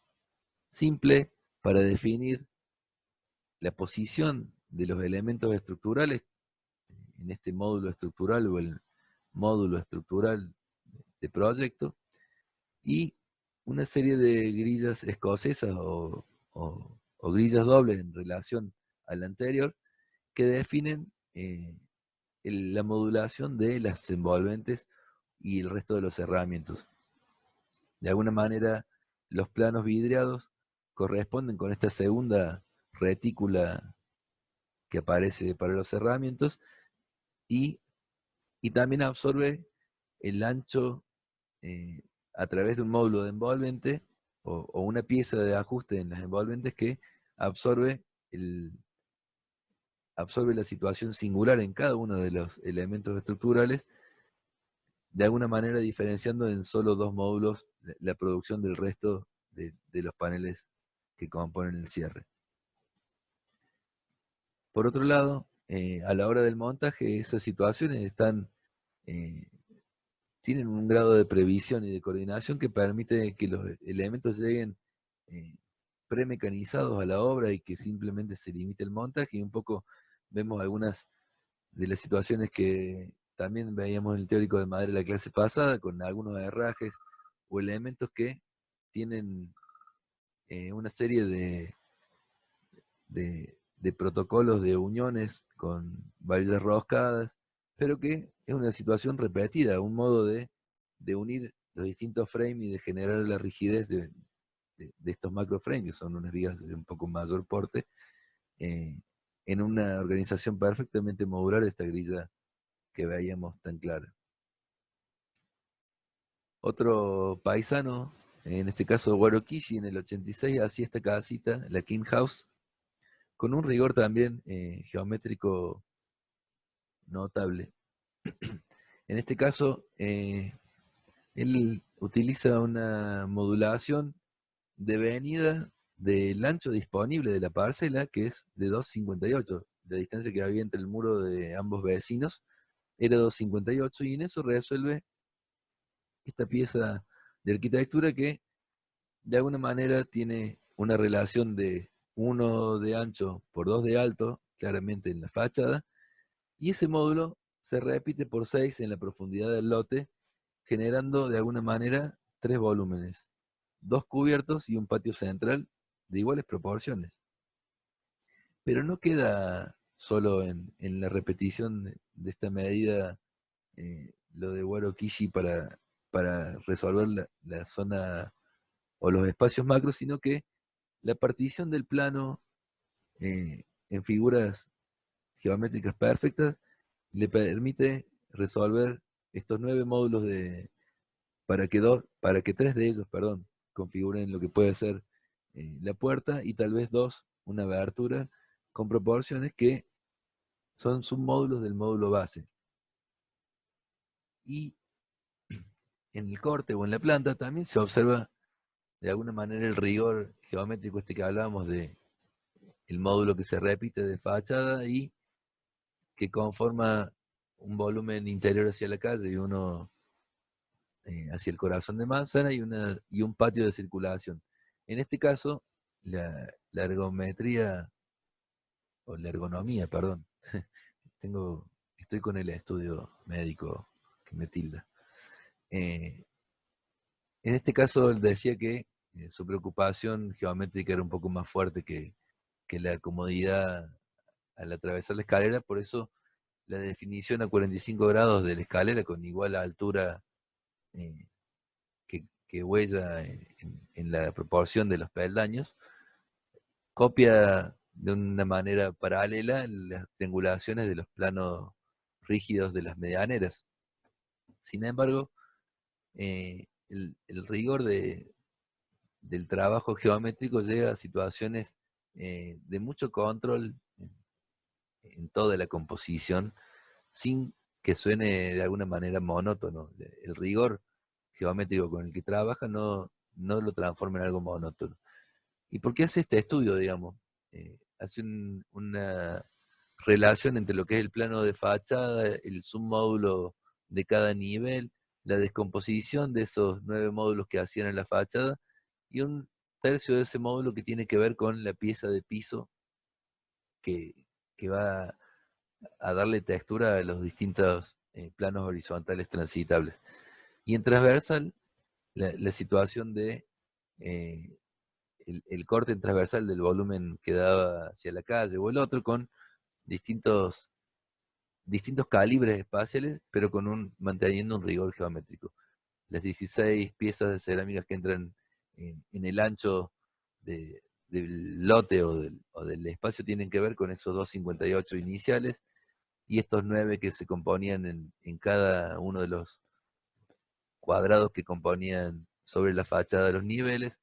Speaker 1: simple para definir la posición de los elementos estructurales en este módulo estructural o el módulo estructural de proyecto, y una serie de grillas escocesas o grillas dobles en relación al anterior que definen la modulación de las envolventes y el resto de los cerramientos. De alguna manera, los planos vidriados corresponden con esta segunda retícula que aparece para los cerramientos, y, y también absorbe el ancho a través de un módulo de envolvente o una pieza de ajuste en las envolventes que absorbe, absorbe la situación singular en cada uno de los elementos estructurales, de alguna manera diferenciando en solo dos módulos la producción del resto de los paneles que componen el cierre. Por otro lado, a la hora del montaje, esas situaciones tienen un grado de previsión y de coordinación que permite que los elementos lleguen premecanizados a la obra y que simplemente se limite el montaje. Y un poco vemos algunas de las situaciones que también veíamos en el teórico de madera la clase pasada, con algunos herrajes o elementos que tienen una serie de protocolos de uniones con varias roscadas, pero que es una situación repetida, un modo de unir los distintos frames y de generar la rigidez de estos macro frames, que son unas vigas de un poco mayor porte, eh, en una organización perfectamente modular de esta grilla que veíamos tan clara. Otro paisano, en este caso Waro Kishi, en el 86 hacía esta casita, la Kim House, con un rigor también geométrico notable. En este caso, él utiliza una modulación de venida del ancho disponible de la parcela, que es de 2,58. La distancia que había entre el muro de ambos vecinos era 2,58 y en eso resuelve esta pieza de arquitectura que de alguna manera tiene una relación de 1 de ancho por 2 de alto, claramente en la fachada, y ese módulo se repite por 6 en la profundidad del lote, generando de alguna manera 3 volúmenes, 2 cubiertos y un patio central de iguales proporciones. Pero no queda solo en la repetición de esta medida lo de Waro Kishi para resolver la zona o los espacios macros, sino que la partición del plano en figuras geométricas perfectas le permite resolver estos 9 módulos para que 3 de ellos, perdón, configuren lo que puede ser la puerta y tal vez 2, una abertura con proporciones que son submódulos del módulo base. Y en el corte o en la planta también se observa de alguna manera el rigor geométrico este que hablábamos de el módulo que se repite de fachada y que conforma un volumen interior hacia la calle y uno hacia el corazón de manzana y un patio de circulación. En este caso, la ergometría, o la ergonomía, perdón, estoy con el estudio médico que me tilda. En este caso, él decía que su preocupación geométrica era un poco más fuerte que la comodidad al atravesar la escalera, por eso la definición a 45 grados de la escalera con igual altura que huella en la proporción de los peldaños, copia de una manera paralela las triangulaciones de los planos rígidos de las medianeras. Sin embargo, el rigor del trabajo geométrico llega a situaciones de mucho control en toda la composición, sin que suene de alguna manera monótono. El rigor geométrico con el que trabaja no lo transforma en algo monótono. ¿Y por qué hace este estudio, digamos? Hace una relación entre lo que es el plano de fachada, el submódulo de cada nivel, la descomposición de esos 9 módulos que hacían en la fachada, y un tercio de ese módulo que tiene que ver con la pieza de piso que, que va a darle textura a los distintos planos horizontales transitables. Y en transversal, la situación de el corte en transversal del volumen que daba hacia la calle o el otro con distintos calibres espaciales, pero manteniendo un rigor geométrico. Las 16 piezas de cerámicas que entran en el ancho del lote o del espacio tienen que ver con esos 2,58 iniciales y estos 9 que se componían en cada uno de los cuadrados que componían sobre la fachada de los niveles,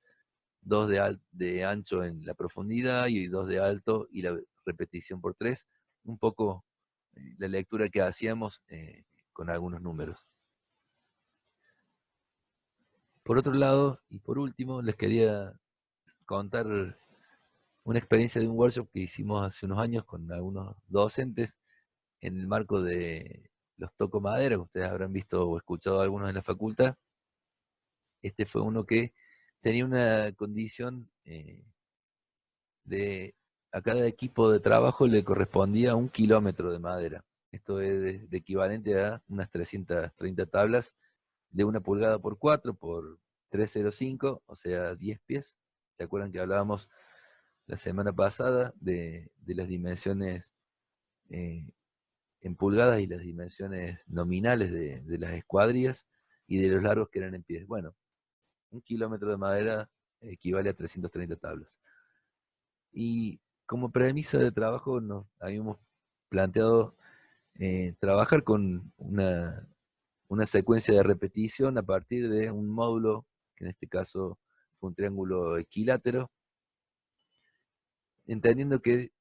Speaker 1: 2 de ancho en la profundidad y 2 de alto y la repetición por 3, un poco la lectura que hacíamos con algunos números. Por otro lado, y por último, les quería contar una experiencia de un workshop que hicimos hace unos años con algunos docentes en el marco de los toco madera, que ustedes habrán visto o escuchado algunos en la facultad. Este fue uno que tenía una condición a cada equipo de trabajo le correspondía 1 kilómetro de madera. Esto es de equivalente a unas 330 tablas de 1 pulgada por 4 por 305, o sea, 10 pies. ¿Se acuerdan que hablábamos la semana pasada de las dimensiones en pulgadas y las dimensiones nominales de las escuadrillas y de los largos que eran en pies? Bueno, 1 kilómetro de madera equivale a 330 tablas. Y como premisa de trabajo nos habíamos planteado trabajar con una secuencia de repetición a partir de un módulo, que en este caso fue un triángulo equilátero, entendiendo que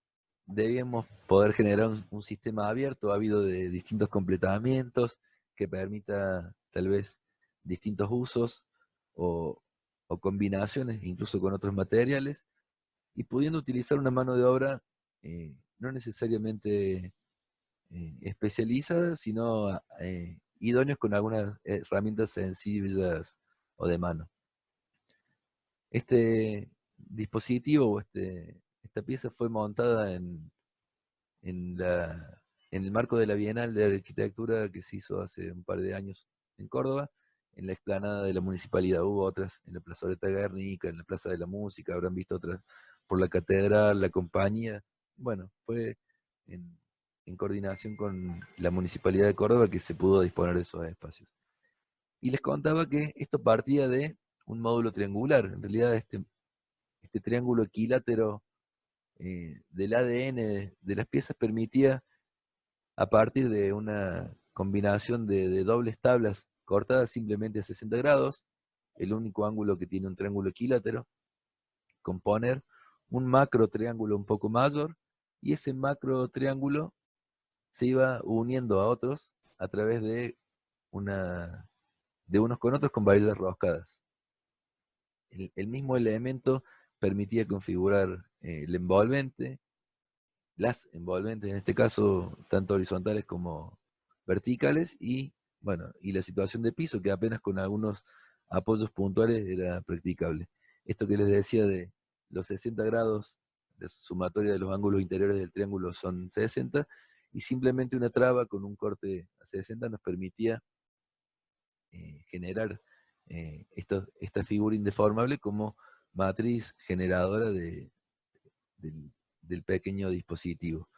Speaker 1: debíamos poder generar un sistema abierto, habido de distintos completamientos, que permita tal vez distintos usos o, o combinaciones, incluso con otros materiales, y pudiendo utilizar una mano de obra no necesariamente especializada, sino idóneos con algunas herramientas sencillas o de mano. Este dispositivo o esta pieza fue montada en, la, en el marco de la Bienal de Arquitectura que se hizo hace un par de años en Córdoba, en la explanada de la municipalidad. Hubo otras en la Plazoleta Guernica, en la Plaza de la Música, habrán visto otras por la catedral, la compañía. Bueno, fue en coordinación con la municipalidad de Córdoba que se pudo disponer de esos espacios. Y les contaba que esto partía de un módulo triangular. En realidad este triángulo equilátero del ADN de las piezas permitía, a partir de una combinación de dobles tablas cortadas simplemente a 60 grados, el único ángulo que tiene un triángulo equilátero, componer un macro triángulo un poco mayor, y ese macro triángulo se iba uniendo a otros a través de unos con otros con varillas roscadas. El mismo elemento permitía configurar el envolvente, las envolventes, en este caso, tanto horizontales como verticales, y bueno, y la situación de piso, que apenas con algunos apoyos puntuales era practicable. Esto que les decía de los 60 grados de sumatoria de los ángulos interiores del triángulo son 60, y simplemente una traba con un corte a 60 nos permitía generar esta figura indeformable como matriz generadora del, del pequeño dispositivo.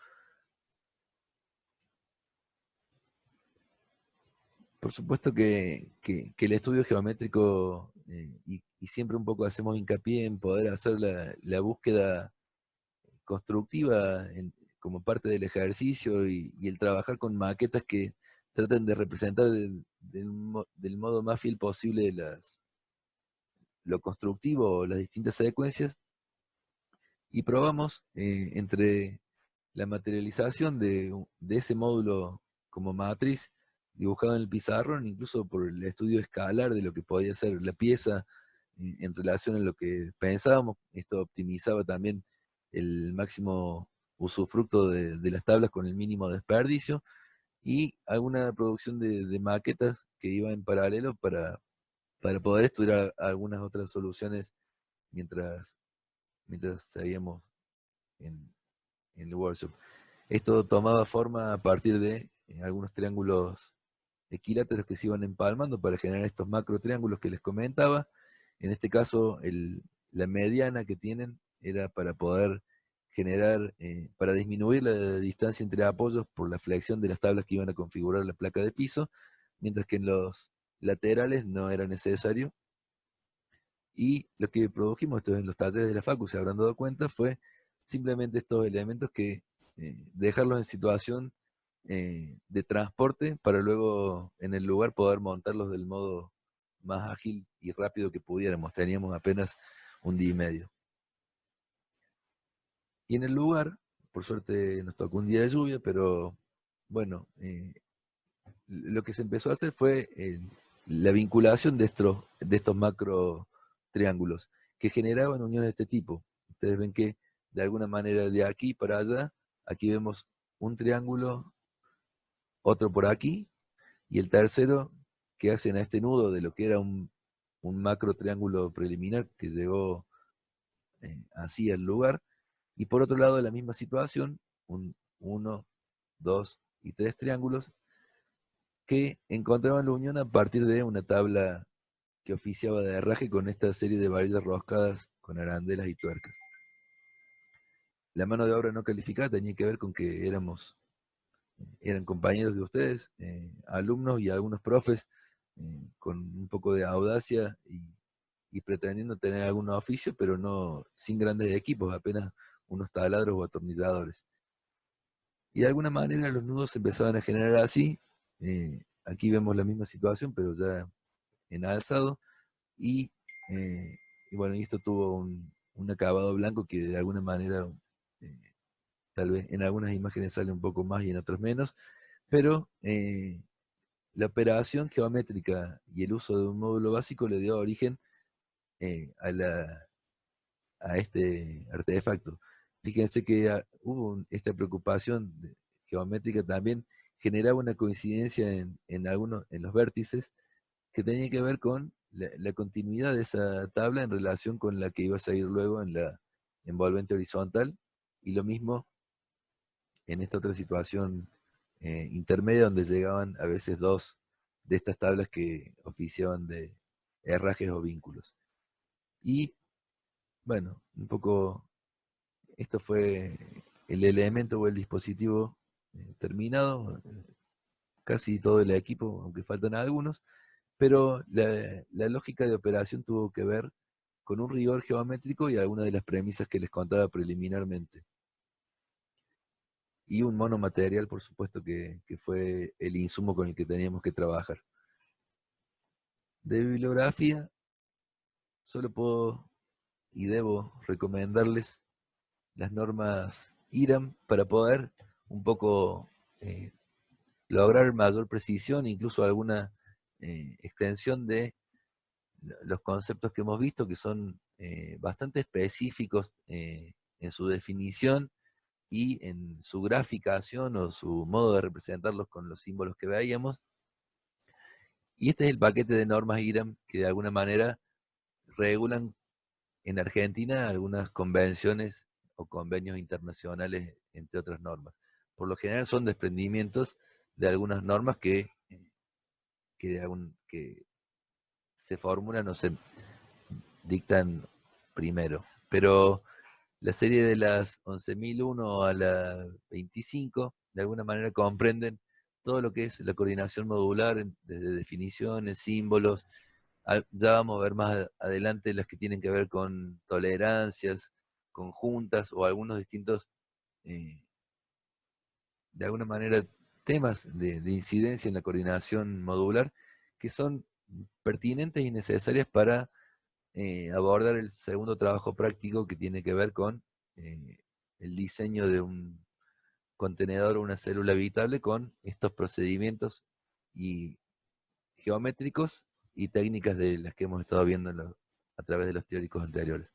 Speaker 1: Por supuesto que el estudio geométrico, y siempre un poco hacemos hincapié en poder hacer la búsqueda constructiva como parte del ejercicio y el trabajar con maquetas que traten de representar del modo más fiel posible lo constructivo, las distintas secuencias, y probamos entre la materialización de ese módulo como matriz dibujado en el pizarrón, incluso por el estudio escalar de lo que podía ser la pieza en relación a lo que pensábamos. Esto optimizaba también el máximo usufructo de las tablas con el mínimo desperdicio, y alguna producción de maquetas que iba en paralelo para poder estudiar algunas otras soluciones mientras, mientras seguíamos en el workshop. Esto tomaba forma a partir de algunos triángulos equiláteros que se iban empalmando para generar estos macro triángulos que les comentaba. En este caso, la mediana que tienen era para poder generar, para disminuir la distancia entre apoyos por la flexión de las tablas que iban a configurar la placa de piso, mientras que en los laterales no era necesario. Y lo que produjimos, esto en los talleres de la Facu, se habrán dado cuenta, fue simplemente estos elementos que dejarlos en situación de transporte para luego en el lugar poder montarlos del modo más ágil y rápido que pudiéramos. Teníamos apenas un día y medio. Y en el lugar, por suerte nos tocó un día de lluvia, pero bueno, lo que se empezó a hacer fue la vinculación de estos macro triángulos que generaban uniones de este tipo. Ustedes ven que de alguna manera de aquí para allá, aquí vemos un triángulo, otro por aquí, y el tercero que hacen a este nudo de lo que era un macro triángulo preliminar que llegó así al lugar. Y por otro lado, la misma situación, uno, dos y tres triángulos que encontraban la unión a partir de una tabla que oficiaba de herraje con esta serie de varillas roscadas con arandelas y tuercas. La mano de obra no calificada tenía que ver con que eran compañeros de ustedes, alumnos y algunos profes, con un poco de audacia y pretendiendo tener algún oficio, pero no sin grandes equipos, apenas unos taladros o atornilladores. Y de alguna manera los nudos se empezaban a generar así. Aquí vemos la misma situación, pero ya en alzado. Y, eh, y bueno, y esto tuvo un acabado blanco que de alguna manera, eh, tal vez en algunas imágenes sale un poco más y en otras menos, pero la operación geométrica y el uso de un módulo básico le dio origen a este artefacto. Fíjense que esta preocupación geométrica también generaba una coincidencia en los vértices que tenía que ver con la continuidad de esa tabla en relación con la que iba a seguir luego en la envolvente horizontal, y lo mismo en esta otra situación intermedia donde llegaban a veces dos de estas tablas que oficiaban de herrajes o vínculos. Y bueno, un poco esto fue el elemento o el dispositivo terminado, casi todo el equipo, aunque faltan algunos, pero la lógica de operación tuvo que ver con un rigor geométrico y algunas de las premisas que les contaba preliminarmente. Y un monomaterial, por supuesto, que fue el insumo con el que teníamos que trabajar. De bibliografía, solo puedo y debo recomendarles las normas IRAM para poder un poco lograr mayor precisión, incluso alguna extensión de los conceptos que hemos visto, que son bastante específicos en su definición y en su graficación o su modo de representarlos con los símbolos que veíamos. Y este es el paquete de normas IRAM que de alguna manera regulan en Argentina algunas convenciones o convenios internacionales, entre otras normas. Por lo general son desprendimientos de algunas normas que se formulan o se dictan primero. Pero la serie de las 11.001 a la 25, de alguna manera comprenden todo lo que es la coordinación modular, desde definiciones, símbolos. Ya vamos a ver más adelante las que tienen que ver con tolerancias, conjuntas o algunos distintos, eh, de alguna manera, temas de incidencia en la coordinación modular que son pertinentes y necesarias para abordar el segundo trabajo práctico que tiene que ver con eh, el diseño de un contenedor o una célula habitable con estos procedimientos y geométricos y técnicas de las que hemos estado viendo a través de los teóricos anteriores.